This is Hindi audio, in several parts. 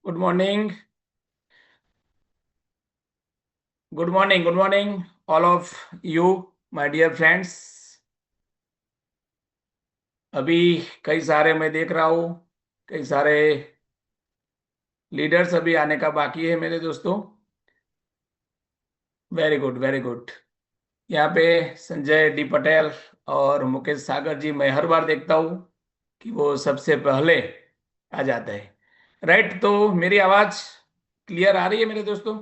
Good morning. Good morning, good morning all of you my dear friends. अभी कई सारे मैं देख रहा हूँ, कई सारे लीडर्स अभी आने का बाकी है मेरे दोस्तों। Very good, very good. यहाँ पे संजय डी पटेल और मुकेश सागर जी, मैं हर बार देखता हूँ कि वो सबसे पहले आ जाते हैं। राइट, तो मेरी आवाज क्लियर आ रही है मेरे दोस्तों?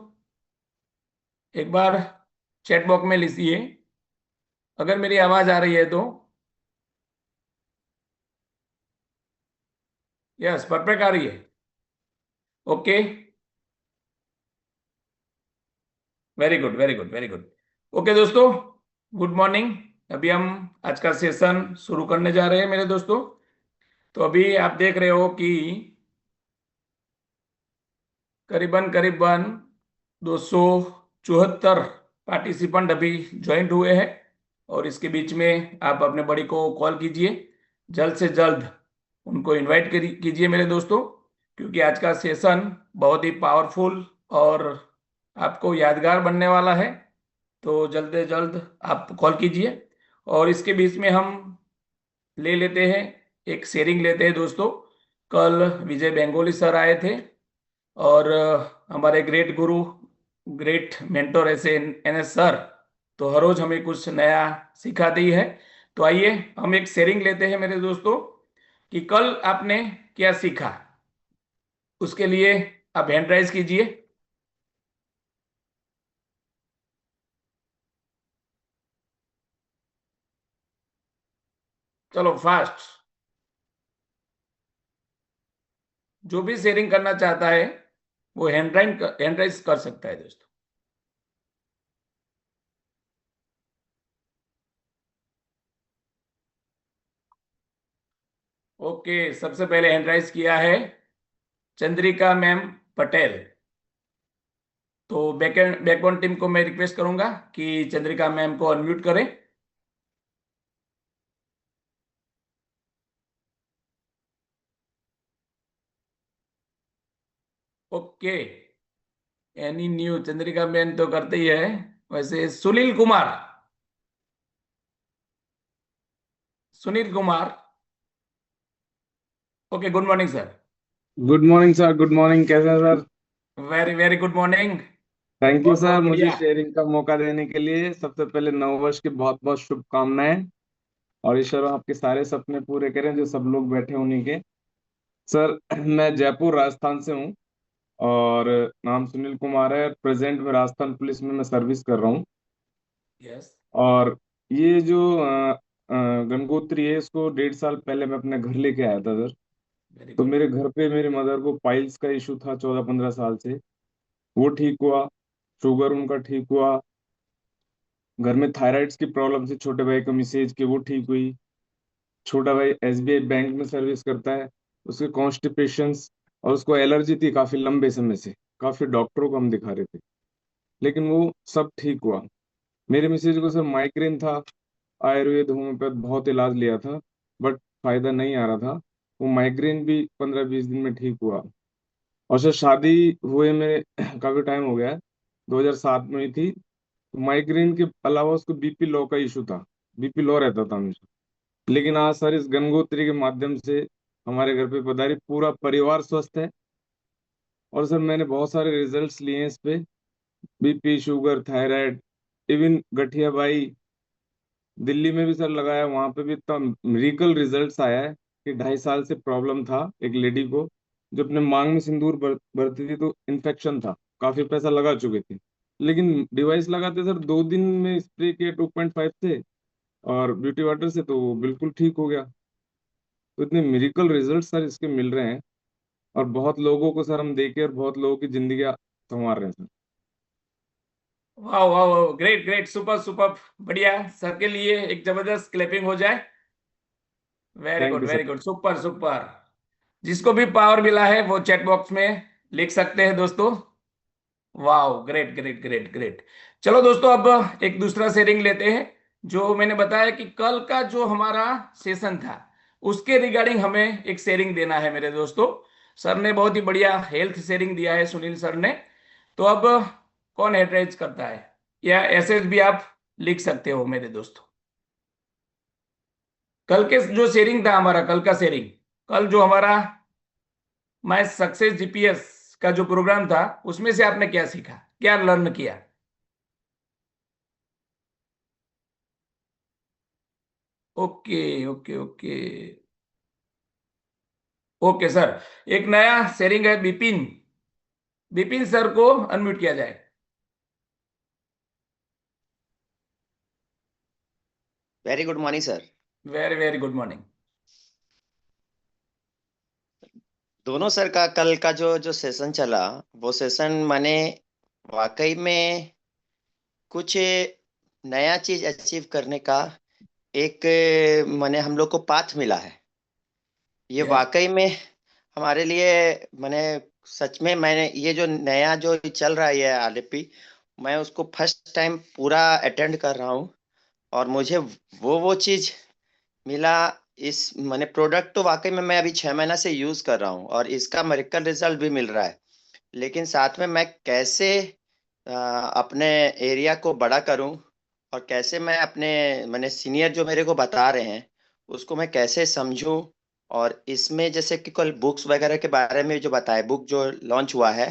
एक बार चैट बॉक्स में लिखिए अगर मेरी आवाज आ रही है तो। यस, परफेक्ट आ रही है। Okay, very good, very good, very good. Okay दोस्तों, गुड मॉर्निंग। अभी हम आज का सेशन शुरू करने जा रहे हैं मेरे दोस्तों। तो अभी आप देख रहे हो कि करीबन करीबन 274 पार्टिसिपेंट अभी ज्वाइंट हुए हैं। और इसके बीच में आप अपने बड़ी को कॉल कीजिए, जल्द से जल्द उनको इनवाइट कीजिए मेरे दोस्तों, क्योंकि आज का सेशन बहुत ही पावरफुल और आपको यादगार बनने वाला है। तो जल्द से जल्द आप कॉल कीजिए। और इसके बीच में हम ले लेते हैं, एक शेयरिंग लेते हैं दोस्तों। कल विजय बेंगोली सर आए थे और हमारे ग्रेट गुरु, ग्रेट मेंटोर ऐसे एनएस सर, तो हर रोज हमें कुछ नया सिखाती है। तो आइए हम एक शेयरिंग लेते हैं मेरे दोस्तों कि कल आपने क्या सीखा। उसके लिए आप हैंड राइज कीजिए। चलो फास्ट। जो भी शेयरिंग करना चाहता है वो हैंड राइज कर सकता है दोस्तों। ओके, सबसे पहले हैंड राइज किया है चंद्रिका मैम पटेल। तो बैकबोन टीम को मैं रिक्वेस्ट करूंगा कि चंद्रिका मैम को अनम्यूट करें। Okay, any new Chandrika ma'am तो करते ही है। वैसे Sunil Kumar, Sunil Kumar. Okay, good morning sir. Good morning sir. Good morning. कैसे हैं sir? Very very good morning. Thank you बहुत सर, बहुत मुझे बढ़िया। शेयरिंग का मौका देने के लिए। सबसे पहले नववर्ष की बहुत बहुत शुभकामनाएं। और ईश्वर आपके सारे सपने पूरे करें, जो सब लोग बैठे उन्हीं के। सर, मैं जयपुर राजस्थान से हूँ। और नाम सुनील कुमार है। प्रेजेंट में राजस्थान पुलिस में मैं सर्विस कर रहा हूँ। यस, और ये जो गंगोत्री है, इसको 1.5 साल पहले मैं अपने घर लेके आया था सर। वेरी तो गुड। मेरे घर पे मेरी मदर को पाइल्स का इशू था 14-15 साल से। वो ठीक हुआ। शुगर उनका ठीक हुआ। घर में थायराइड्स की प्रॉब्लम थी छोटे भाई को, मिसेज की, वो ठीक हुई। छोटा भाई एसबीआई बैंक में सर्विस करता है। उसके कॉन्स्टिपेशंस और उसको एलर्जी थी काफी लंबे समय से। काफी डॉक्टरों को हम दिखा रहे थे, लेकिन वो सब ठीक हुआ। मेरे मिसेज को सर माइग्रेन था। आयुर्वेद होम्योपैथ बहुत इलाज लिया था, बट फायदा नहीं आ रहा था। वो माइग्रेन भी 15-20 दिन में ठीक हुआ। और सर, शादी हुए में काफी टाइम हो गया है। 2007 में हुई थी। माइग्रेन के अलावा उसको बीपी लो का इशू था। बीपी लो रहता था हमेशा। लेकिन आज सर इस गंगोत्री के माध्यम से हमारे घर पे पधारी, पूरा परिवार स्वस्थ है। और सर मैंने बहुत सारे रिजल्ट्स लिए हैं इस पे। बीपी, शुगर, थायराइड, इवन गठिया बाई। दिल्ली में भी सर लगाया, वहां पे भी इतना मिरेकल रिजल्ट्स आया है कि 2.5 साल से प्रॉब्लम था एक लेडी को, जो अपने मांग में सिंदूर भरती थी तो इन्फेक्शन था। काफी पैसा लगा चुके थे, लेकिन डिवाइस लगाते सर 2 दिन में स्प्रे किया 2.5 से और ब्यूटी वाटर से, तो वो बिल्कुल ठीक हो गया। तो इतने मिरेकल रिजल्ट सर इसके मिल रहे हैं। और बहुत लोगों को सर हम देके और बहुत लोगों की जिंदगी संवार रहे हैं सर। वाह वाह, ग्रेट ग्रेट, सुपर सुपर। बढ़िया, सबके लिए एक जबरदस्त क्लैपिंग हो जाए। Thank you sir. Very good, super super. जिसको भी पावर मिला है वो चैट बॉक्स में लिख सकते हैं दोस्तों। वाह, ग्रेट ग्रेट ग्रेट ग्रेट। चलो दोस्तों, अब एक दूसरा शेयरिंग लेते हैं। जो मैंने बताया कि कल का जो हमारा सेशन था उसके रिगार्डिंग हमें एक शेयरिंग देना है मेरे दोस्तों। सर ने बहुत ही बढ़िया हेल्थ शेयरिंग दिया है, सुनील सर ने। तो अब कौन एड्रेस करता है, या ऐसे भी आप लिख सकते हो मेरे दोस्तों। कल के जो शेयरिंग था हमारा, कल का शेयरिंग, कल जो हमारा माय सक्सेस जीपीएस का जो प्रोग्राम था, उसमें से आपने क्या सीखा, क्या लर्न किया? Okay okay okay. Okay sir. एक नया शेयरिंग है, बिपिन। बिपिन सर को अनम्यूट किया जाए। Very good morning sir. Very very good morning. दोनों सर का कल का जो जो सेशन चला, वो सेशन माने वाकई में कुछ नया चीज अचीव करने का एक माने हम लोग को पाथ मिला है। ये यस। वाकई में हमारे लिए माने सच में मैंने ये जो नया जो चल रहा है ये आरडीपी, मैं उसको फर्स्ट टाइम पूरा अटेंड कर रहा हूँ। और मुझे वो चीज मिला। इस मैंने प्रोडक्ट तो वाकई में मैं अभी 6 महीना से यूज कर रहा हूँ और इसका मेडिकल रिजल्ट भी मिल रहा है। लेकिन साथ में मैं कैसे अपने एरिया को बड़ा करूं और कैसे मैं अपने मैंने सीनियर जो मेरे को बता रहे हैं उसको मैं कैसे समझूं। और इसमें जैसे कि कल बुक्स वगैरह के बारे में जो बताए, बुक जो लॉन्च हुआ है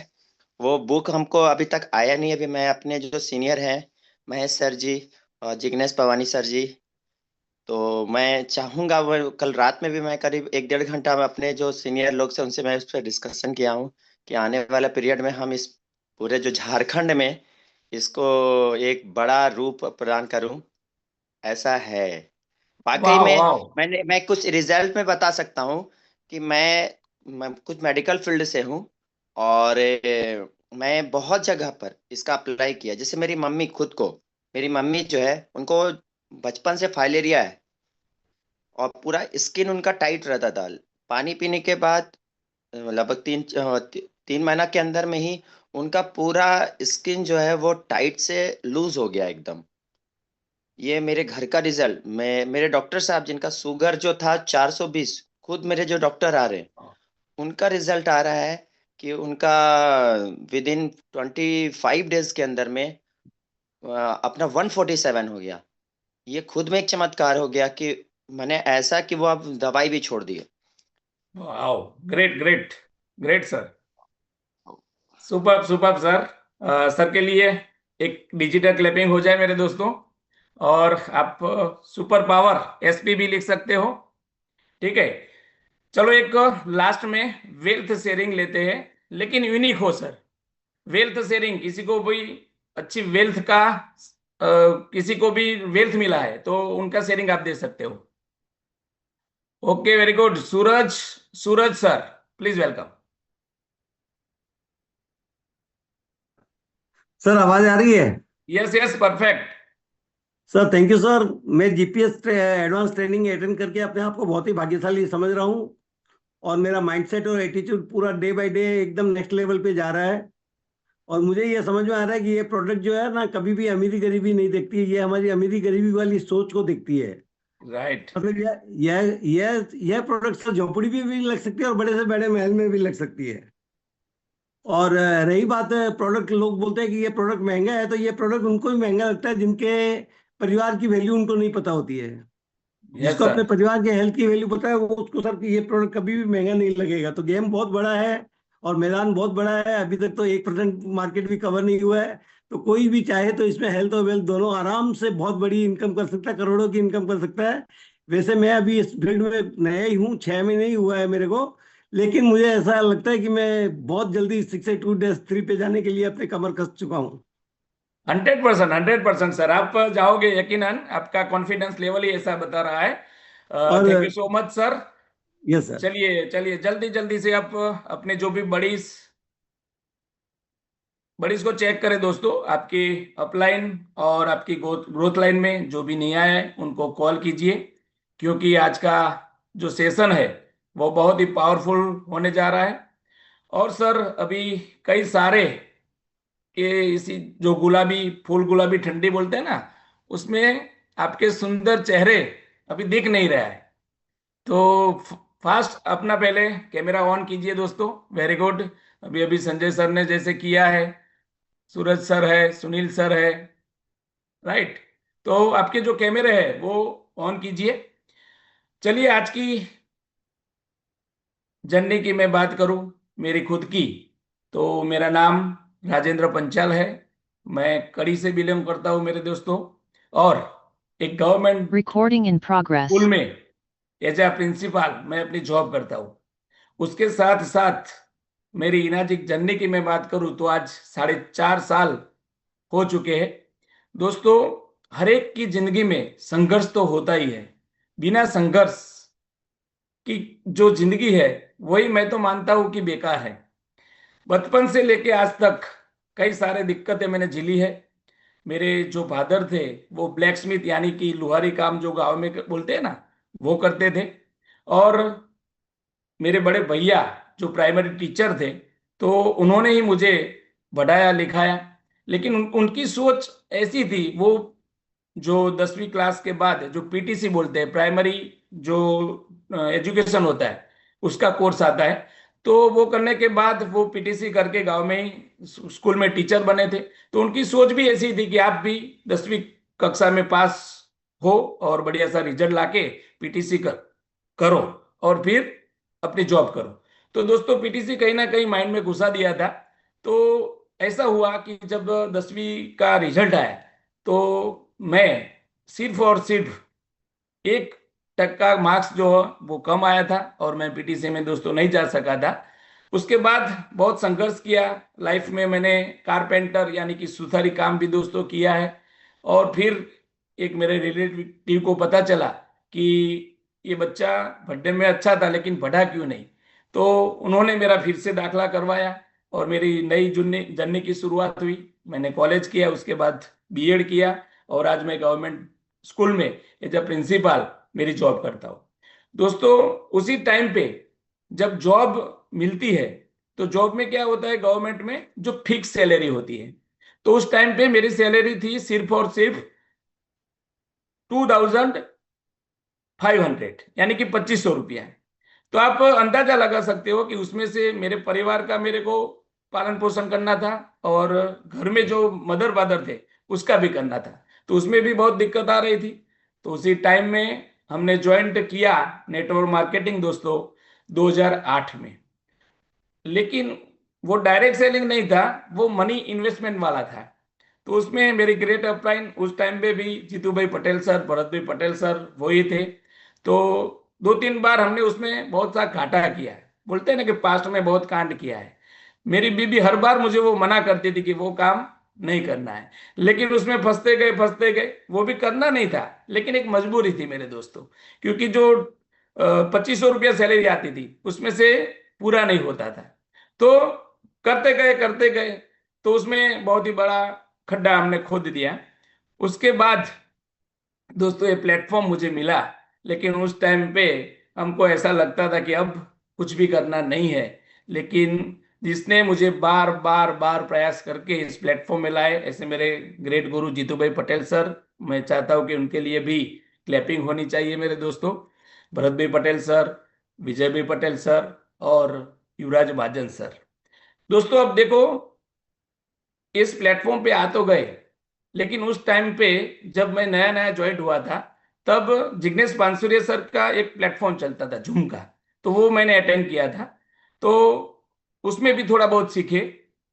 वो बुक हमको अभी तक आया नहीं। अभी मैं अपने जो सीनियर हैं, महेश सर जी और जिग्नेश पवानी सर जी, तो मैं चाहूंगा वो कल रात में भी मैं करीब 1 डेढ़ घंटा में अपने जो सीनियर लोग से उनसे मैं उस पर डिस्कशन किया हूँ कि आने वाला पीरियड में हम इस पूरे जो झारखंड में इसको एक बड़ा रूप प्रदान करूं। ऐसा है वाकई वाह में। वाह। मैं कुछ रिजल्ट में बता सकता हूँ कि मैं कुछ मेडिकल फील्ड से हूँ। और मैं बहुत जगह पर इसका अप्लाई किया। जैसे मेरी मम्मी खुद को, मेरी मम्मी जो है उनको बचपन से फाइलेरिया है और पूरा स्किन उनका टाइट रहता था। पानी पीने के बाद लगभग 3 महीना के अंदर में ही उनका पूरा स्किन जो है वो टाइट से लूज हो गया एकदम। ये मेरे घर का रिजल्ट, मैं मेरे डॉक्टर साहब जिनका शुगर जो था 420, खुद मेरे जो डॉक्टर आ रहे हैं उनका रिजल्ट आ रहा है कि उनका विद इन 25 डेज के अंदर में अपना 147 हो गया। ये खुद में एक चमत्कार हो गया कि मैंने ऐसा कि वो अब दवाई भी छोड़ दी। वाह, great great. Great sir. Super super sir. Sir के लिए एक डिजिटल क्लैपिंग हो जाए मेरे दोस्तों। और आप सुपर पावर एसपी भी लिख सकते हो। ठीक है। चलो एक लास्ट में वेल्थ शेयरिंग लेते हैं, लेकिन यूनिक हो सर। वेल्थ शेयरिंग, किसी को भी अच्छी वेल्थ का किसी को भी वेल्थ मिला है तो उनका शेयरिंग आप दे सकते हो। Okay very good. Suraj, Suraj sir, please welcome. Sir आवाज आ रही है? Yes yes, perfect. Sir thank you sir. मैं जीपीएस एडवांस ट्रेनिंग अटेंड करके अपने आप को बहुत ही भाग्यशाली समझ रहा हूँ। और मेरा माइंडसेट और एटीट्यूड पूरा डे बाय डे एकदम नेक्स्ट लेवल पे जा रहा है। और मुझे ये समझ में आ रहा है कि ये प्रोडक्ट जो है ना, कभी भी अमीरी गरीबी नहीं देखती है, ये हमारी अमीरी गरीबी वाली सोच को देखती है। राइट। मतलब यह प्रोडक्ट सर झोपड़ी भी लग सकती है और बड़े से बड़े महल में भी लग सकती है। और रही बात है प्रोडक्ट, लोग बोलते हैं कि ये प्रोडक्ट महंगा है, तो ये प्रोडक्ट उनको भी महंगा लगता है जिनके परिवार की वैल्यू उनको नहीं पता होती है। यस जिसको सर। अपने परिवार के हेल्थ की वैल्यू पता है वो उसको सर कि ये प्रोडक्ट कभी भी महंगा नहीं लगेगा। तो गेम बहुत बड़ा है और मैदान बहुत बड़ा है। अभी तक तो 1% मार्केट भी कवर नहीं हुआ है। तो कोई भी चाहे तो इसमें हेल्थ और वेल्थ दोनों आराम से बहुत बड़ी इनकम कर सकता है, करोड़ों की इनकम कर सकता है। वैसे मैं अभी इस फील्ड में नया ही हूँ, 6 महीने ही हुआ है मेरे को। लेकिन मुझे ऐसा लगता है कि मैं बहुत जल्दी 6-2-3 पे जाने के लिए अपने कमर कस चुका हूँ। 100%, 100% सर, आप जाओगे यकीनन। आपका कॉन्फिडेंस लेवल ही ऐसा बता रहा है। और thank you so much sir. Yes sir. चलिए चलिए, जल्दी जल्दी से आप अपने जो भी बड़ीज बड़ीज को चेक करें दोस्तों। आपकी अपलाइन और आपकी ग्रोथ लाइन में जो भी नहीं आया है उनको कॉल कीजिए, क्योंकि आज का जो सेशन है वो बहुत ही पावरफुल होने जा रहा है। और सर अभी कई सारे ये इसी जो गुलाबी फूल, गुलाबी ठंडी बोलते हैं ना, उसमें आपके सुंदर चेहरे अभी दिख नहीं रहा है। तो फास्ट अपना पहले कैमरा ऑन कीजिए दोस्तों। Very good. अभी अभी संजय सर ने जैसे किया है, सूरज सर है, सुनील सर है, राइट। तो आपके जो कैमरे है वो ऑन कीजिए। चलिए आज की जर्नी की मैं बात करूं, मेरी खुद की, तो मेरा नाम राजेंद्र पंचाल है। मैं कड़ी से बिलोंग करता हूं मेरे दोस्तों, और एक government Recording in progress. School में एज ए प्रिंसिपल मैं अपनी जॉब करता हूं। उसके साथ साथ मेरी इनाजिक जर्नी की मैं बात करूं तो आज 4.5 साल हो चुके हैं। दोस्तों, हर एक की जिंदगी में संघर्ष तो होता ही है। बिना संघर्ष की जो जिंदगी है वही मैं तो मानता हूं कि बेकार है। बचपन से लेके आज तक कई सारे दिक्कतें मैंने झेली है। मेरे जो फादर थे वो ब्लैक स्मिथ यानी कि लोहारी काम जो गांव में बोलते हैं ना, वो करते थे। और मेरे बड़े भैया जो प्राइमरी टीचर थे, तो उन्होंने ही मुझे पढ़ाया लिखाया। लेकिन उनकी सोच ऐसी थी, वो जो 10वीं क्लास के बाद जो पीटीसी बोलते हैं, प्राइमरी जो एजुकेशन होता है उसका कोर्स आता है, तो वो करने के बाद वो पीटीसी करके गांव में ही स्कूल में टीचर बने थे। तो उनकी सोच भी ऐसी थी कि आप भी 10वीं कक्षा में पास हो और बढ़िया सा रिजल्ट लाके पीटीसी करो और फिर अपनी जॉब करो। तो दोस्तों, पीटीसी कहीं ना कहीं माइंड में घुसा दिया था। तो ऐसा हुआ कि जब 10वीं का रिजल्ट आया तो मैं सिर्फ और सिर्फ 1% मार्क्स जो वो कम आया था और मैं पीटीसी में दोस्तों नहीं जा सका था। उसके बाद बहुत संघर्ष किया लाइफ में। मैंने कारपेंटर यानी कि सुथारी काम भी दोस्तों किया है। और फिर एक मेरे रिलेटिव को पता चला कि ये बच्चा पढ़ने में अच्छा था लेकिन पढ़ा क्यों नहीं। तो उन्होंने मेरा फिर से दाखला करवाया और मेरी नई जर्नी की शुरुआत हुई। मैंने कॉलेज किया, उसके बाद बीएड किया, और आज मैं गवर्नमेंट स्कूल में एज अ प्रिंसिपल मेरी जॉब करता हूँ। दोस्तों, उसी टाइम पे जब जॉब मिलती है तो जॉब में क्या होता है, गवर्नमेंट में जो फिक्स सैलरी होती है, तो उस टाइम पे मेरी सैलरी थी सिर्फ और सिर्फ 2500 यानी कि 2500 रुपया। तो आप अंदाजा लगा सकते हो कि उसमें से मेरे परिवार का मेरे को पालन पोषण करना था और घर में जो मदर फादर थे उसका भी करना था। तो उसमें भी बहुत दिक्कत आ रही थी। तो उसी टाइम में हमने ज्वाइंट किया नेटवर्क मार्केटिंग दोस्तों 2008 में। लेकिन वो डायरेक्ट सेलिंग नहीं था, वो मनी इन्वेस्टमेंट वाला था। तो उसमें मेरी ग्रेट अपलाइन उस टाइम पे भी जीतू भाई पटेल सर, भरत भाई पटेल सर वही थे। तो 2-3 बार हमने उसमें बहुत सा घाटा किया है। बोलते हैं ना कि पास्ट में बहुत कांड किया है। मेरी बीबी हर बार मुझे वो मना करती थी कि वो काम नहीं करना है, लेकिन उसमें फंसते गए। वो भी करना नहीं था, लेकिन एक मजबूरी थी मेरे दोस्तों, क्योंकि जो 2500 रुपया सैलरी आती थी उसमें से पूरा नहीं होता था। तो करते गए तो उसमें बहुत ही बड़ा खड्डा हमने खोद दिया। उसके बाद दोस्तों ये प्लेटफॉर्म मुझे मिला, लेकिन उस टाइम पे हमको ऐसा लगता था कि अब कुछ भी करना नहीं है। लेकिन जिसने मुझे बार बार बार प्रयास करके इस प्लेटफॉर्म में लाए, ऐसे मेरे ग्रेट गुरु जीतू भाई पटेल सर, मैं चाहता हूं कि उनके लिए भी क्लैपिंग होनी चाहिए मेरे दोस्तों। भरत भाई पटेल सर, विजय भाई पटेल सर और युवराज महाजन सर। दोस्तों अब देखो, इस प्लेटफॉर्म पे आ तो गए, लेकिन उस टाइम पे जब मैं नया नया ज्वाइन हुआ था तब जिग्नेश पानसुरिया सर का एक प्लेटफॉर्म चलता था जूम का, तो वो मैंने अटेंड किया था। तो उसमें भी थोड़ा बहुत सीखे।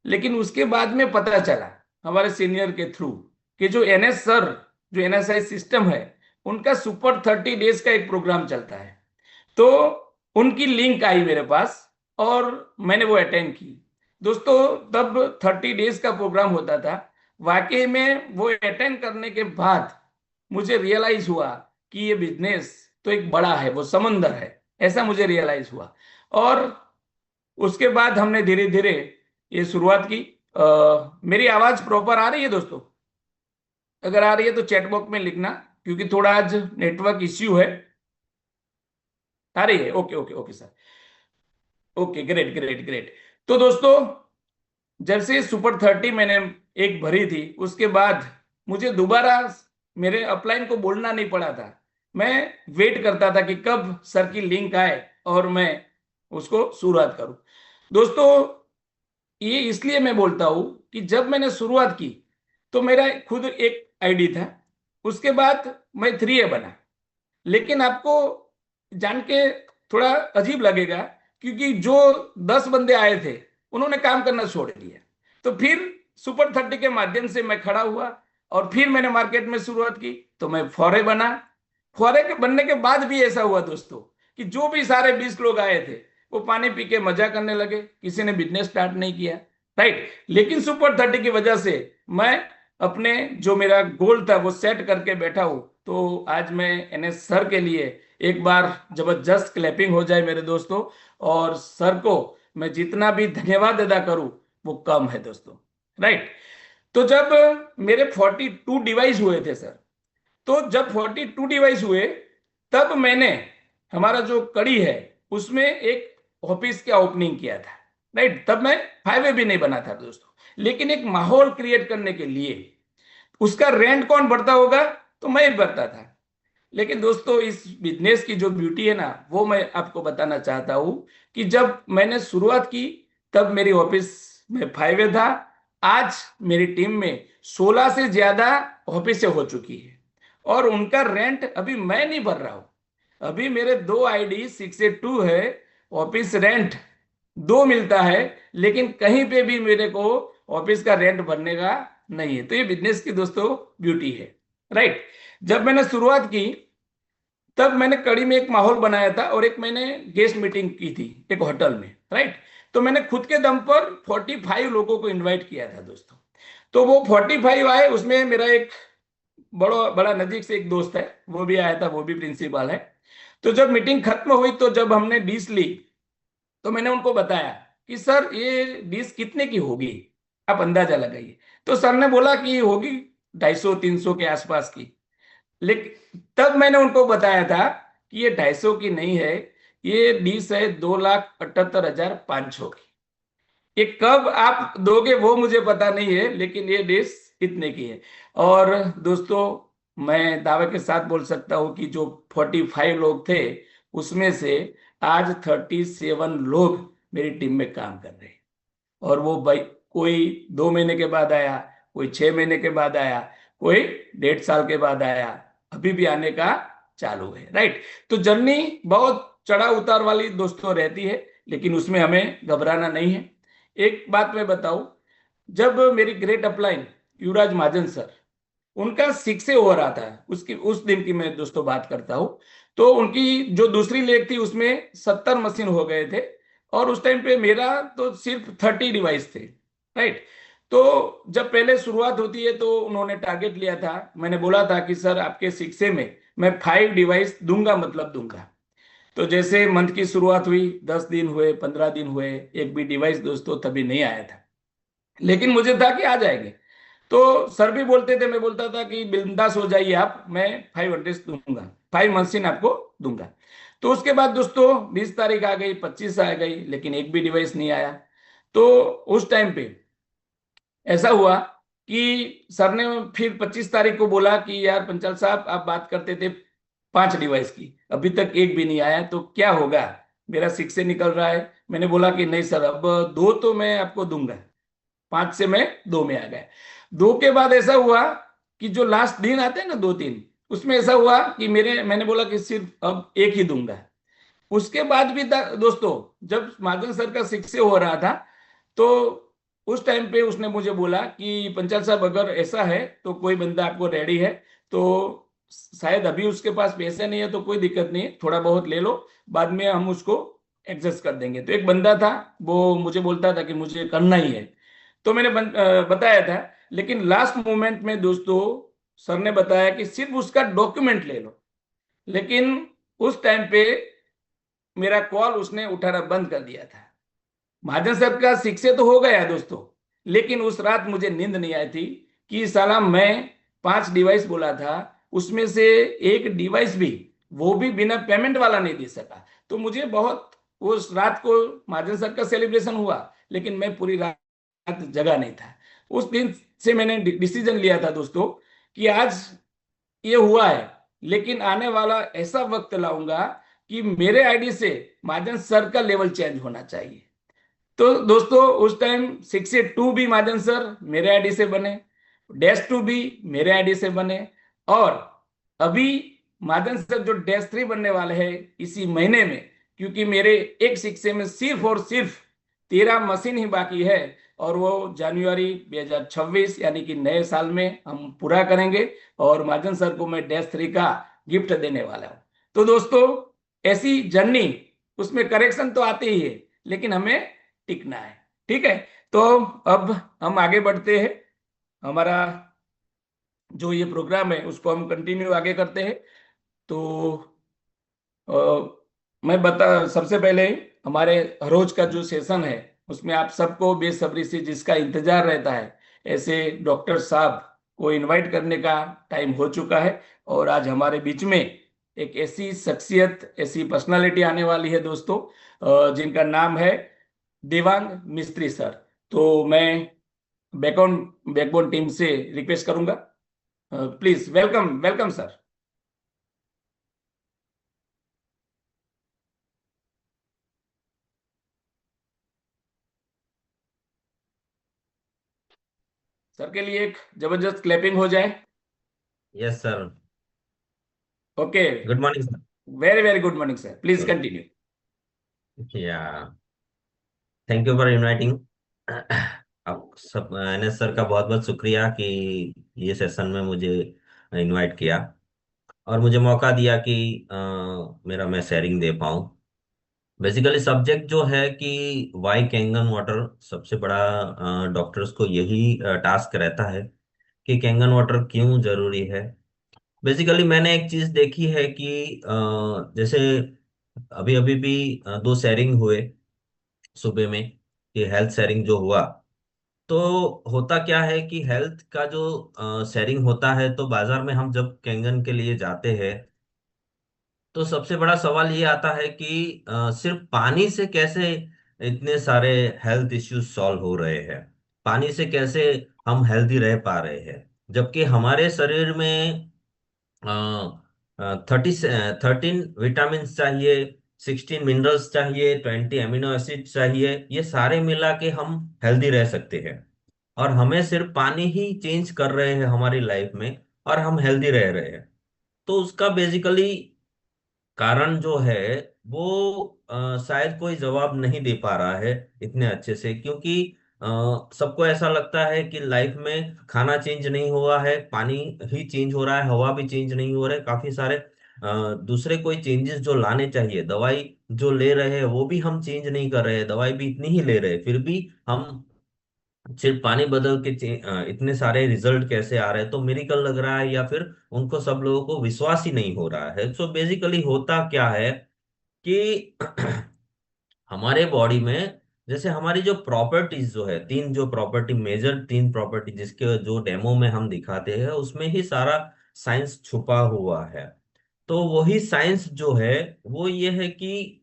लेकिन उसके बाद में पता चला हमारे सीनियर के थ्रू कि जो एनएस सर, जो एनएसआई सिस्टम है, उनका सुपर 30 डेज का एक प्रोग्राम चलता है। तो उनकी लिंक आई मेरे पास और मैंने वो अटेंड की। दोस्तों तब 30 डेज का प्रोग्राम होता था। वाकई में वो अटेंड करने के बाद मुझे रियलाइज हुआ कि ये बिजनेस तो एक बड़ा है, वो समंदर है, ऐसा मुझे रियलाइज हुआ। और उसके बाद हमने धीरे धीरे ये शुरुआत की। मेरी आवाज प्रॉपर आ रही है दोस्तों? अगर आ रही है तो चैट बॉक्स में लिखना, क्योंकि थोड़ा आज नेटवर्क इश्यू है। आ रही है? Okay okay okay sir, okay, great great great. तो दोस्तों जब से सुपर 30 मैंने एक भरी थी, उसके बाद मुझे दोबारा मेरे अपलाइन को बोलना नहीं पड़ा था। मैं वेट करता था कि कब सर की लिंक आए और मैं उसको शुरुआत करूं। दोस्तों, ये इसलिए मैं बोलता हूं कि जब मैंने शुरुआत की तो मेरा खुद एक आईडी था, उसके बाद मैं 3A बना। लेकिन आपको जान के थोड़ा अजीब लगेगा, क्योंकि जो 10 बंदे आए थे उन्होंने काम करना छोड़ दिया। तो फिर सुपर 30 के माध्यम से मैं खड़ा हुआ और फिर मैंने मार्केट में शुरुआत की, तो मैं फॉरे बना। फॉरे के बनने के बाद भी ऐसा हुआ दोस्तों कि जो भी सारे 20 लोग आए थे वो पानी पी के मजा करने लगे, किसी ने बिजनेस स्टार्ट नहीं किया, राइट। लेकिन सुपर 30 की वजह से मैं अपने जो मेरा गोल था वो सेट करके बैठा हूं। तो आज मैं एनएस सर के लिए एक बार जबरदस्त क्लैपिंग हो जाए मेरे दोस्तों। और सर को मैं जितना भी धन्यवाद अदा करूं वो कम है दोस्तों, राइट। तो जब मेरे 42 डिवाइस हुए थे सर, तो जब 42 डिवाइस हुए तब मैंने हमारा जो कड़ी है उसमें एक ऑफिस का ओपनिंग किया था, राइट। तब मैं 5A भी नहीं बना था दोस्तों, लेकिन एक माहौल क्रिएट करने के लिए उसका रेंट कौन भरता होगा, तो मैं ही भरता था। लेकिन दोस्तों, इस बिजनेस की जो ब्यूटी है ना, वो मैं आपको बताना चाहता हूं कि जब मैंने शुरुआत की तब मेरी ऑफिस में 5A था। आज मेरी टीम में 16 से ज्यादा ऑफिस हो चुकी है और उनका रेंट अभी मैं नहीं भर रहा हूं। अभी मेरे 2 ID 6A2 है, ऑफिस रेंट 2 मिलता है, लेकिन कहीं पे भी मेरे को ऑफिस का रेंट भरने का नहीं है। तो ये बिजनेस की दोस्तों ब्यूटी है, राइट। जब मैंने शुरुआत की तब मैंने कड़ी में एक माहौल बनाया था और एक मैंने गेस्ट मीटिंग की थी एक होटल में, राइट। तो मैंने खुद के दम पर 45 लोगों को इनवाइट किया था दोस्तों। तो वो 45 आए, उसमें मेरा एक बड़ा बड़ा नजदीक से एक दोस्त है, वो भी आया था, वो भी प्रिंसिपल है। तो जब मीटिंग खत्म हुई तो जब हमने डिश ली तो मैंने उनको बताया कि सर ये डिश कितने की होगी, आप अंदाजा लगाइए। तो सर ने बोला कि होगी 250-300 के आसपास की। लेकिन तब मैंने उनको बताया था कि ये 250 की नहीं है, ये डिश है 2,78,500 की। ये कब आप दोगे वो मुझे पता नहीं है, लेकिन ये डिश इतने की है। और दोस्तों, मैं दावे के साथ बोल सकता हूँ कि जो 45 लोग थे उसमें से आज 37 लोग मेरी टीम में काम कर रहे हैं। और वो भाई कोई 2 महीने के बाद आया, कोई 6 महीने के बाद आया, कोई 1.5 साल के बाद आया, अभी भी आने का चालू है, राइट। तो जर्नी बहुत चढ़ा उतार वाली दोस्तों रहती है, लेकिन उसमें हमें घबराना नहीं है। एक बात मैं बताऊं, जब मेरी ग्रेट अपलाइन युवराज महाजन सर, उनका 6A हो रहा था, उसकी उस दिन की मैं दोस्तों बात करता हूं। तो उनकी जो दूसरी लेग थी उसमें 70 मशीन हो गए थे और उस टाइम पे मेरा तो सिर्फ 30 डिवाइस थे, राइट। तो जब पहले शुरुआत होती है तो उन्होंने टारगेट लिया था, मैंने बोला था कि सर आपके 6A में मैं 5 डिवाइस दूंगा, मतलब दूंगा। तो जैसे मंथ की शुरुआत हुई, 10 दिन हुए, 15 दिन हुए, एक भी डिवाइस दोस्तों तभी नहीं आया था। लेकिन मुझे था कि आ जाएंगे। तो सर भी बोलते थे, मैं बोलता था कि बिंदास हो जाइए आप, मैं 500 दूंगा, 5 मशीन आपको दूंगा। तो उसके बाद दोस्तों 20 तारीख आ गई, 25 आ गई, लेकिन एक भी डिवाइस नहीं आया। तो उस टाइम पे ऐसा हुआ कि सर ने फिर 25 तारीख को बोला कि यार पंचाल साहब, आप बात करते थे 5 डिवाइस की, अभी तक एक भी नहीं आया, तो क्या होगा, मेरा 6 से निकल रहा है। मैंने बोला कि नहीं सर, अब 2 तो मैं आपको दूंगा। 5 से मैं 2 में आ गया। 2 के बाद ऐसा हुआ कि जो लास्ट दिन आते हैं ना 2-3, उसमें ऐसा हुआ कि मैंने बोला कि सिर्फ अब एक ही दूंगा। उसके बाद भी दोस्तों, जब महाजन सर का 6 हो रहा था तो उस टाइम पे उसने मुझे बोला कि पंचाल साहब, अगर ऐसा है तो कोई बंदा आपको रेडी है, तो शायद अभी उसके पास पैसे नहीं है तो कोई दिक्कत नहीं है, थोड़ा बहुत ले लो, बाद में हम उसको एडजस्ट कर देंगे। तो एक बंदा था, वो मुझे बोलता था कि मुझे करना ही है, तो मैंने बताया था। लेकिन लास्ट मोमेंट में दोस्तों सर ने बताया कि सिर्फ उसका डॉक्यूमेंट ले लो। लेकिन उस टाइम पे मेरा कॉल उसने उठाना बंद कर दिया था। महाजन साहब का 6 तो हो गया दोस्तों, लेकिन उस रात मुझे नींद नहीं आई थी कि साला मैं 5 डिवाइस बोला था, उसमें से एक डिवाइस भी, वो भी बिना पेमेंट वाला नहीं दे सका। तो मुझे बहुत, उस रात को महाजन साहब का सेलिब्रेशन हुआ, लेकिन मैं पूरी रात जगा नहीं था। उस दिन से मैंने डिसीजन लिया था दोस्तों कि आज ये हुआ है, लेकिन आने वाला ऐसा वक्त लाऊंगा कि मेरे आईडी से महाजन सर का लेवल चेंज होना चाहिए। तो दोस्तों उस टाइम 6 से 2 भी महाजन सर मेरे आईडी से बने, -2 भी मेरे आईडी से बने, और अभी महाजन सर जो -3 बनने वाले हैं इसी महीने में, क्योंकि मेरे एक शिक्षे में सिर्फ और सिर्फ 13 मशीन ही बाकी है, और वो जनवरी 2026 यानी कि नए साल में हम पूरा करेंगे, और महाजन सर को मैं -3 का गिफ्ट देने वाला हूं। तो दोस्तों ऐसी जर्नी, उसमें करेक्शन तो आते ही है, लेकिन हमें टिकना है। ठीक है, तो अब हम आगे बढ़ते हैं। हमारा जो ये प्रोग्राम है उसको हम कंटिन्यू आगे करते हैं। तो अ, मैं बता सबसे पहले हमारे रोज का जो सेशन है उसमें आप सबको बेसब्री से जिसका इंतजार रहता है, ऐसे डॉक्टर साहब को इनवाइट करने का टाइम हो चुका है। और आज हमारे बीच में एक ऐसी शख्सियत, ऐसी पर्सनालिटी आने वाली है दोस्तों, जिनका नाम है देवांग मिस्त्री सर। तो मैं बैकबोन टीम से रिक्वेस्ट करूंगा, please welcome welcome sir. Sir के लिए एक जबरदस्त क्लैपिंग हो जाए। Yes sir. Okay, good morning sir. Very very good morning sir, please continue. या थैंक यू फॉर इनवाइटिंग। आप सब एनएस सर का बहुत बहुत शुक्रिया कि ये सेशन में मुझे इनवाइट किया और मुझे मौका दिया कि मेरा मैं शेयरिंग दे पाऊँ। बेसिकली सब्जेक्ट जो है कि वाई कैंगन वाटर, सबसे बड़ा डॉक्टर्स को यही टास्क रहता है कि कैंगन वाटर क्यों जरूरी है। बेसिकली मैंने एक चीज देखी है कि जैसे अभी अभी भी 2 शेयरिंग हुए सुबह में, कि हेल्थ शेयरिंग जो हुआ, तो होता क्या है कि हेल्थ का जो शेयरिंग होता है, तो बाजार में हम जब कैंगन के लिए जाते हैं तो सबसे बड़ा सवाल ये आता है कि सिर्फ पानी से कैसे इतने सारे हेल्थ इश्यूज सॉल्व हो रहे हैं, पानी से कैसे हम हेल्दी रह पा रहे हैं, जबकि हमारे शरीर में 13 चाहिए, 16 मिनरल्स चाहिए, 20 अमीनो एसिड चाहिए। ये सारे मिला के हम हेल्दी रह सकते हैं, और हमें सिर्फ पानी ही चेंज कर रहे हैं हमारी लाइफ में, और हम हेल्दी रह रहे हैं। तो उसका बेसिकली कारण जो है वो शायद कोई जवाब नहीं दे पा रहा है इतने अच्छे से, क्योंकि अ, सबको ऐसा लगता है कि लाइफ में खाना चेंज नहीं हुआ है, पानी ही चेंज हो रहा है, हवा भी चेंज नहीं हो रहा है, काफी सारे दूसरे कोई चेंजेस जो लाने चाहिए, दवाई जो ले रहे हैं वो भी हम चेंज नहीं कर रहे हैं, दवाई भी इतनी ही ले रहे हैं, फिर भी हम सिर्फ पानी बदल के इतने सारे रिजल्ट कैसे आ रहे हैं, तो मिरेकल लग रहा है, या फिर उनको सब लोगों को विश्वास ही नहीं हो रहा है। सो बेसिकली होता क्या है कि हमारे बॉडी में, जैसे हमारी जो प्रॉपर्टीज जो है, तीन जो प्रॉपर्टी, मेजर 3 प्रॉपर्टी जिसके जो डेमो में हम दिखाते हैं, उसमें ही सारा साइंस छुपा हुआ है। तो वही साइंस जो है वो ये है कि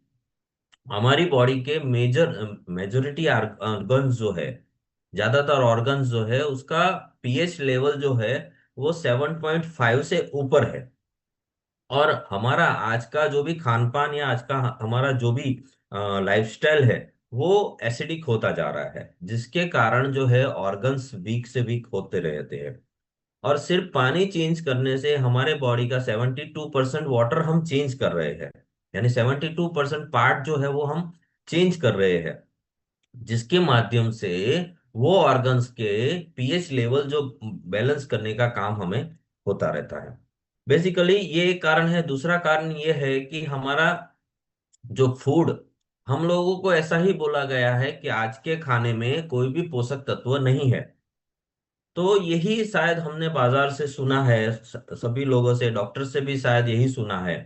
हमारी बॉडी के मेजोरिटी ऑर्गन्स जो है, ज्यादातर ऑर्गन्स जो है, उसका पीएच लेवल जो है वो 7.5 से ऊपर है। और हमारा आज का जो भी खान पान, या आज का हमारा जो भी लाइफस्टाइल है, वो एसिडिक होता जा रहा है, जिसके कारण जो है ऑर्गन्स वीक से वीक होते रहते हैं। और सिर्फ पानी चेंज करने से हमारे बॉडी का 72% वाटर हम चेंज कर रहे हैं, यानी 72% पार्ट जो है वो हम चेंज कर रहे हैं, जिसके माध्यम से वो ऑर्गन्स के पीएच लेवल जो बैलेंस करने का काम हमें होता रहता है। बेसिकली ये एक कारण है। दूसरा कारण ये है कि हमारा जो फूड, हम लोगों को ऐसा ही बोला गया है कि आज के खाने में कोई भी पोषक तत्व नहीं है। तो यही शायद हमने बाजार से सुना है, सभी लोगों से, डॉक्टर से भी शायद यही सुना है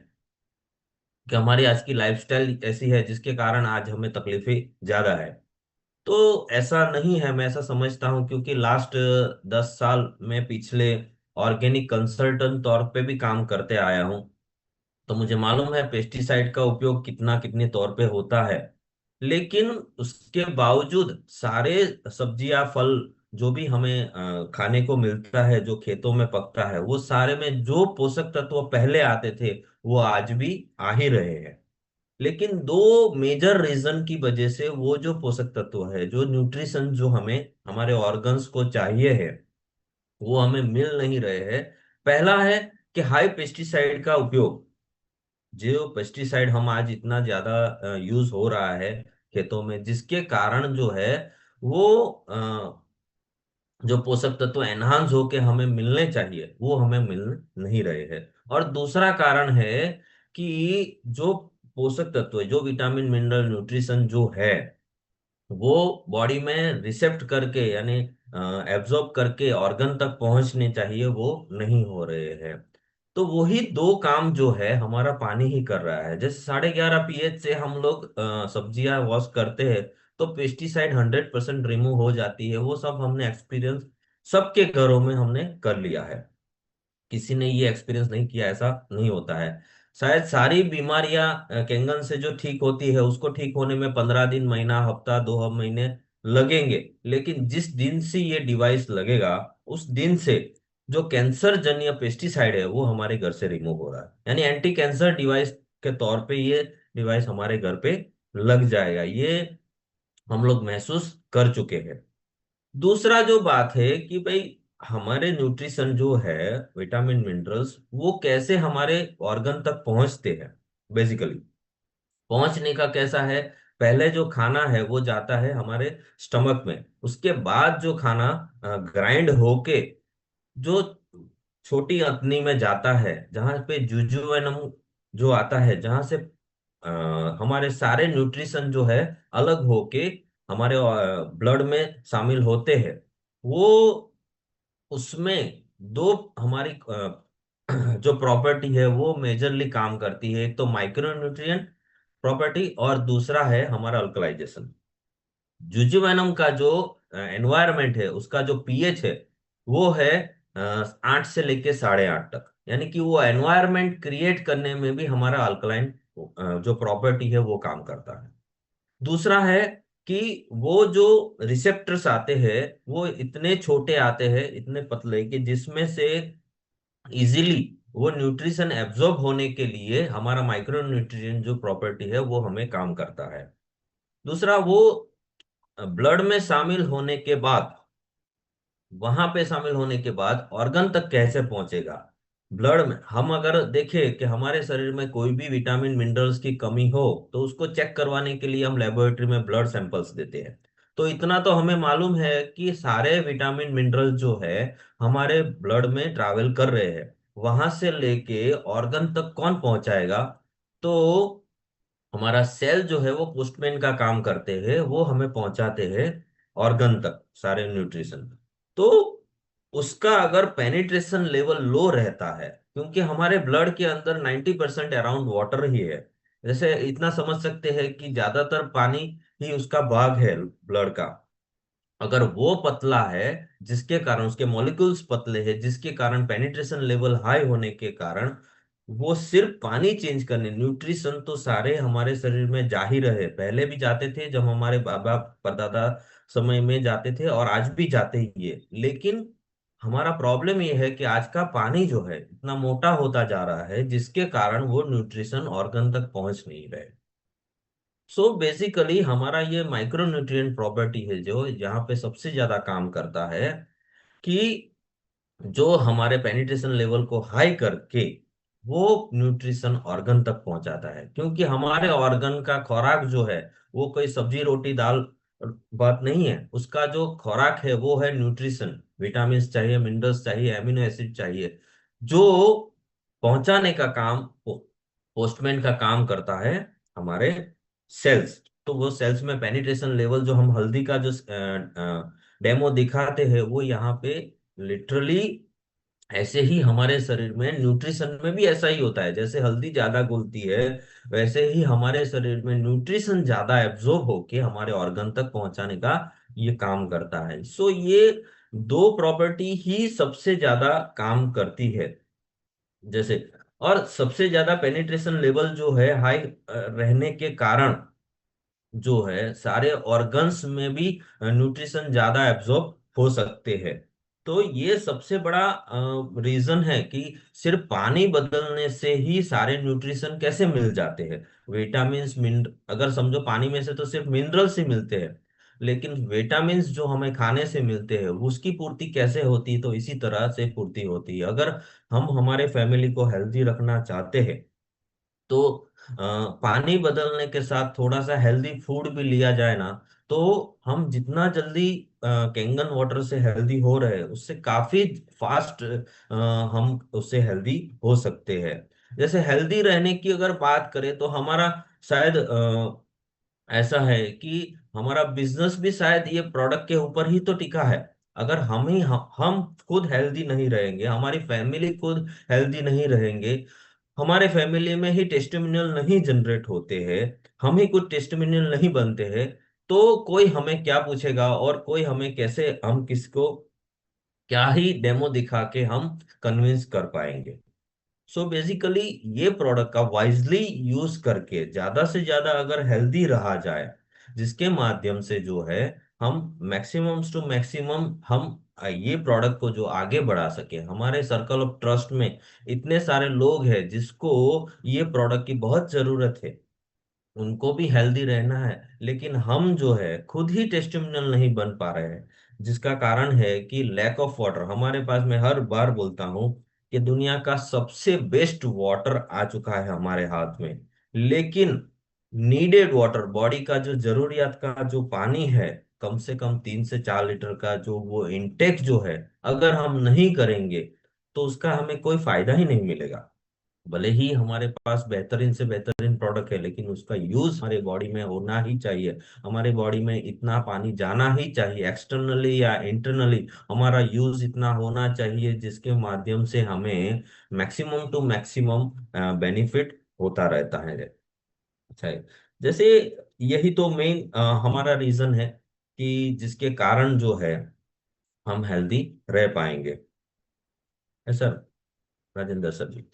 कि हमारी आज की लाइफस्टाइल ऐसी है जिसके कारण आज हमें तकलीफें ज्यादा है। तो ऐसा नहीं है, मैं ऐसा समझता हूँ, क्योंकि लास्ट 10 साल में पिछले ऑर्गेनिक कंसल्टेंट तौर पे भी काम करते आया हूँ। तो मुझे मालूम है पेस्टिसाइड का उपयोग कितना कितने तौर पे होता है। लेकिन उसके बावजूद सारे सब्जियां फल जो भी हमें खाने को मिलता है, जो खेतों में पकता है, वो सारे में जो पोषक तत्व पहले आते थे वो आज भी आ ही रहे हैं। लेकिन दो मेजर रीजन की वजह से वो जो पोषक तत्व है, जो न्यूट्रिशन जो हमें हमारे ऑर्गन्स को चाहिए है, वो हमें मिल नहीं रहे हैं। पहला है कि हाई पेस्टिसाइड का उपयोग। जो पेस्टिसाइड हम आज इतना ज्यादा यूज हो रहा है खेतों में, जिसके कारण जो है वो जो पोषक तत्व एनहांस होके हमें मिलने चाहिए वो हमें मिल नहीं रहे हैं। और दूसरा कारण है कि जो पोषक तत्व, जो विटामिन मिनरल न्यूट्रिशन जो है, वो बॉडी में रिसेप्ट करके यानी एब्जॉर्ब करके ऑर्गन तक पहुंचने चाहिए, वो नहीं हो रहे हैं। तो वही दो काम जो है हमारा पानी ही कर रहा है। जैसे 11.5 pH से हम लोग सब्जियां वॉश करते हैं तो पेस्टिसाइड 100% रिमूव हो जाती है। वो सब हमने एक्सपीरियंस सबके घरों में हमने कर लिया है। किसी ने ये एक्सपीरियंस नहीं किया ऐसा नहीं होता है। शायद सारी बीमारियां कैंगन से जो ठीक होती है उसको ठीक होने में 15 दिन, महीना, हफ्ता, 2 महीने लगेंगे। लेकिन जिस दिन से ये डिवाइस लगेगा उस दिन से जो कैंसर जन्य पेस्टिसाइड है वो हमारे घर से रिमूव हो रहा है। यानी एंटी कैंसर डिवाइस के तौर पे ये डिवाइस हमारे घर पे लग जाएगा। ये हम लोग महसूस कर चुके हैं। दूसरा जो बात है कि भाई हमारे न्यूट्रिशन जो है, विटामिन मिनरल्स, वो कैसे हमारे ऑर्गन तक पहुंचते हैं। बेसिकली पहुंचने का कैसा है, पहले जो खाना है वो जाता है हमारे स्टमक में। उसके बाद जो खाना ग्राइंड होके जो छोटी अतनी में जाता है, जहां पे जुजुएनम जो आता है, जहां से हमारे सारे न्यूट्रिशन जो है अलग होके हमारे ब्लड में शामिल होते हैं। वो उसमें दो हमारी जो प्रॉपर्टी है वो मेजरली काम करती है। एक तो माइक्रो न्यूट्रिएंट प्रॉपर्टी और दूसरा है हमारा अल्कलाइजेशन। जुजुवेनम का जो एनवायरनमेंट है, उसका जो पीएच है वो है 8 से लेके 8.5 तक। यानी कि वो एनवायरनमेंट क्रिएट करने में भी हमारा अल्कलाइन जो प्रॉपर्टी है वो काम करता है। दूसरा है कि वो जो रिसेप्टर्स आते हैं वो इतने छोटे आते हैं, इतने पतले, कि जिसमें से इजीली वो न्यूट्रिशन एब्जॉर्ब होने के लिए हमारा माइक्रो न्यूट्रिएंट जो प्रॉपर्टी है वो हमें काम करता है। दूसरा, वो ब्लड में शामिल होने के बाद, वहां पे शामिल होने के बाद ऑर्गन तक कैसे पहुंचेगा। ब्लड में हम अगर देखें कि हमारे शरीर में कोई भी विटामिन मिनरल्स की कमी हो तो उसको चेक करवाने के लिए हम लेबोरेटरी में ब्लड सैंपल्स देते हैं। तो इतना तो हमें मालूम है कि सारे विटामिन मिनरल जो है हमारे ब्लड में ट्रैवल कर रहे हैं। वहां से लेके ऑर्गन तक कौन पहुंचाएगा? तो हमारा सेल जो है वो पोस्टमैन का काम करते हैं, वो हमें पहुंचाते हैं ऑर्गन तक सारे न्यूट्रिशन। तो उसका अगर पेनिट्रेशन लेवल लो रहता है, क्योंकि हमारे ब्लड के अंदर 90% अराउंड वाटर ही है। जैसे इतना समझ सकते हैं कि ज्यादातर पानी ही उसका भाग है ब्लड का। अगर वो पतला है, जिसके कारण उसके मॉलिक्यूल्स पतले हैं, जिसके कारण पेनिट्रेशन लेवल हाई होने के कारण वो सिर्फ पानी चेंज करने, न्यूट्रिशन तो सारे हमारे शरीर में जा ही रहे, पहले भी जाते थे जब हमारे बाबा परदादा समय में जाते थे और आज भी जाते ही है। लेकिन हमारा प्रॉब्लम ये है कि आज का पानी जो है इतना मोटा होता जा रहा है, जिसके कारण वो न्यूट्रिशन ऑर्गन तक पहुंच नहीं रहे। सो बेसिकली हमारा ये माइक्रो न्यूट्रिएंट प्रॉपर्टी है जो यहाँ पे सबसे ज्यादा काम करता है, कि जो हमारे पेनिट्रेशन लेवल को हाई करके वो न्यूट्रिशन ऑर्गन तक पहुंचाता है। क्योंकि हमारे ऑर्गन का खुराक जो है वो कोई सब्जी रोटी दाल बात नहीं है। उसका जो खुराक है वो है न्यूट्रिशन, विटामिन चाहिए, मिनरल्स चाहिए, एमिनो एसिड चाहिए, जो पहुंचाने का काम पोस्टमैन का काम करता है हमारे सेल्स। तो वो सेल्स में पेनिट्रेशन लेवल, जो हम हल्दी का जो डेमो दिखाते हैं, वो यहाँ पे लिटरली ऐसे ही हमारे शरीर में न्यूट्रिशन में भी ऐसा ही होता है। जैसे हल्दी ज्यादा घुलती है, वैसे ही हमारे शरीर में न्यूट्रिशन ज्यादा एब्जॉर्ब होके हमारे ऑर्गन तक पहुंचाने का ये काम करता है। सो ये दो प्रॉपर्टी ही सबसे ज्यादा काम करती है। जैसे, और सबसे ज्यादा पेनिट्रेशन लेवल जो है हाई रहने के कारण जो है सारे ऑर्गन्स में भी न्यूट्रिशन ज्यादा एब्जॉर्ब हो सकते हैं। तो ये सबसे बड़ा रीजन है कि सिर्फ पानी बदलने से ही सारे न्यूट्रिशन कैसे मिल जाते हैं। विटामिन्स मिनरल, अगर समझो पानी में से तो सिर्फ मिनरल्स ही मिलते हैं, लेकिन विटामिन्स जो हमें खाने से मिलते हैं उसकी पूर्ति कैसे होती है, तो इसी तरह से पूर्ति होती है। अगर हम हमारे फैमिली को हेल्दी रखना चाहते हैं तो पानी बदलने के साथ थोड़ा सा हेल्दी फूड भी लिया जाए ना, तो हम जितना जल्दी कैंगन वाटर से हेल्दी हो रहे हैं उससे काफी फास्ट हम उससे हेल्दी हो सकते हैं। जैसे हेल्दी रहने की अगर बात करें तो हमारा शायद ऐसा है कि हमारा बिजनेस भी शायद ये प्रोडक्ट के ऊपर ही तो टिका है। अगर हम खुद हेल्दी नहीं रहेंगे, हमारी फैमिली खुद हेल्दी नहीं रहेंगे, हमारे फैमिली में ही टेस्टिमोनियल नहीं जनरेट होते हैं, हम ही कुछ टेस्टिमोनियल नहीं बनते हैं, तो कोई हमें क्या पूछेगा और कोई हमें कैसे, हम किसको क्या ही डेमो दिखा के हम कन्विंस कर पाएंगे। सो बेसिकली ये प्रोडक्ट का वाइजली यूज करके ज्यादा से ज्यादा अगर हेल्दी रहा जाए, जिसके माध्यम से जो है हम मैक्सिमम टू मैक्सिमम हम ये प्रोडक्ट को जो आगे बढ़ा सके। हमारे सर्कल ऑफ ट्रस्ट में इतने सारे लोग हैं जिसको ये प्रोडक्ट की बहुत जरूरत है, उनको भी हेल्दी रहना है, लेकिन हम जो है खुद ही टेस्टिमोनियल नहीं बन पा रहे हैं, जिसका कारण है कि लैक ऑफ वाटर। हमारे पास, मैं हर बार बोलता हूँ कि दुनिया का सबसे बेस्ट वाटर आ चुका है हमारे हाथ में, लेकिन नीडेड वाटर, बॉडी का जो जरूरियात का जो पानी है, कम से कम 3 से 4 लीटर का जो वो इनटेक जो है, अगर हम नहीं करेंगे तो उसका हमें कोई फायदा ही नहीं मिलेगा। भले ही हमारे पास बेहतरीन से बेहतरीन प्रोडक्ट है, लेकिन उसका यूज हमारे बॉडी में होना ही चाहिए। हमारे बॉडी में इतना पानी जाना ही चाहिए, एक्सटर्नली या इंटरनली हमारा यूज इतना होना चाहिए जिसके माध्यम से हमें मैक्सिमम टू मैक्सिमम बेनिफिट होता रहता है। अच्छा है। जैसे यही तो मेन हमारा रीजन है कि जिसके कारण जो है हम हेल्दी रह पाएंगे, है सर, राजेंद्र सर जी।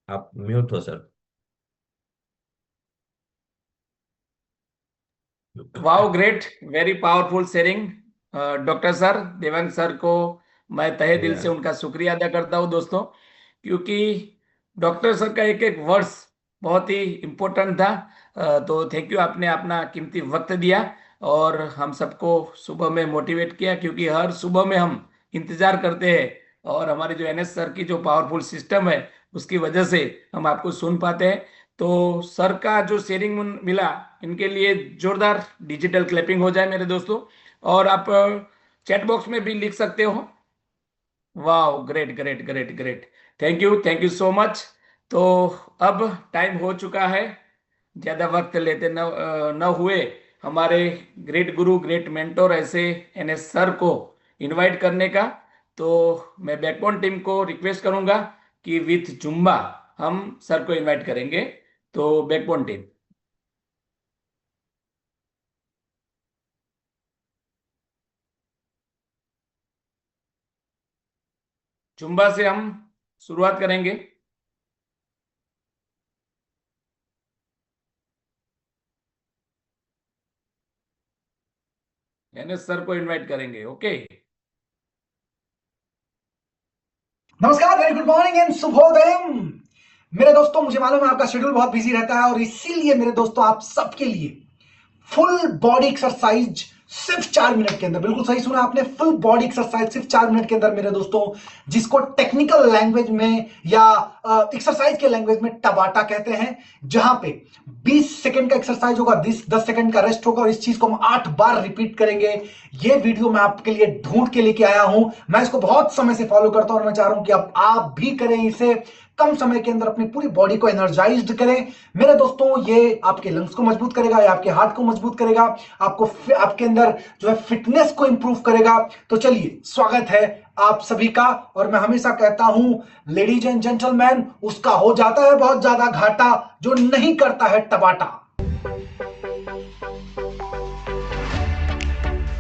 आप म्यूट हो sir. Wow, great, very powerful sharing doctor sir, Devang sir को मैं तहे दिल या से उनका शुक्रिया अदा करता हूं दोस्तों, क्योंकि डॉक्टर सर का एक एक वर्ड्स बहुत ही इम्पोर्टेंट था। तो थैंक यू, आपने अपना कीमती वक्त दिया और हम सबको सुबह में मोटिवेट किया, क्योंकि हर सुबह में हम इंतजार करते हैं और हमारे जो एनएस सर की जो पावरफुल सिस्टम है उसकी वजह से हम आपको सुन पाते हैं। तो सर का जो शेयरिंग मिला, इनके लिए जोरदार डिजिटल क्लैपिंग हो जाए मेरे दोस्तों। और आप चैट बॉक्स में भी लिख सकते हो। वाह, great great great great, thank you so much. तो अब टाइम हो चुका है, ज्यादा वक्त लेते न हुए हमारे ग्रेट गुरु, ग्रेट मेंटोर ऐसे एनएस सर को इनवाइट करने का। तो मैं बैकबोन टीम को रिक्वेस्ट करूंगा कि विथ जुम्बा हम सर को इनवाइट करेंगे। तो बैकबोन टीम, जुम्बा से हम शुरुआत करेंगे। एनएस सर को इनवाइट करेंगे, ओके। नमस्कार, वेरी गुड मॉर्निंग एंड शुभोदयम। मेरे दोस्तों, मुझे मालूम है आपका शेड्यूल बहुत बिजी रहता है और इसीलिए मेरे दोस्तों आप सबके लिए फुल बॉडी एक्सरसाइज सिर्फ 4 मिनट के अंदर, बिल्कुल सही सुना आपने, फुल बॉडी एक्सरसाइज सिर्फ 4 मिनट के अंदर मेरे दोस्तों, जिसको टेक्निकल लैंग्वेज में या एक्सरसाइज के लैंग्वेज में टबाटा कहते हैं, जहां पे 20 सेकंड का एक्सरसाइज होगा, 10 सेकंड का रेस्ट होगा और इस चीज को हम 8 बार रिपीट करेंगे। ये वीडियो मैं आपके लिए ढूंढ के लेके आया हूं, मैं इसको बहुत समय से फॉलो करता हूं और मैं चाह रहा हूं कि आप भी करें इसे, कम समय के अंदर अपनी पूरी बॉडी को एनर्जाइज्ड करें। मेरे दोस्तों, ये आपके लंग्स को मजबूत करेगा, या आपके हार्ट को मजबूत करेगा, आपको आपके अंदर जो है फिटनेस को इंप्रूव करेगा। तो चलिए, स्वागत है आप सभी का। और मैं हमेशा कहता हूं, लेडीज एंड जेंटलमैन, उसका हो जाता है बहुत ज्यादा घाटा जो नहीं करता है टबाटा।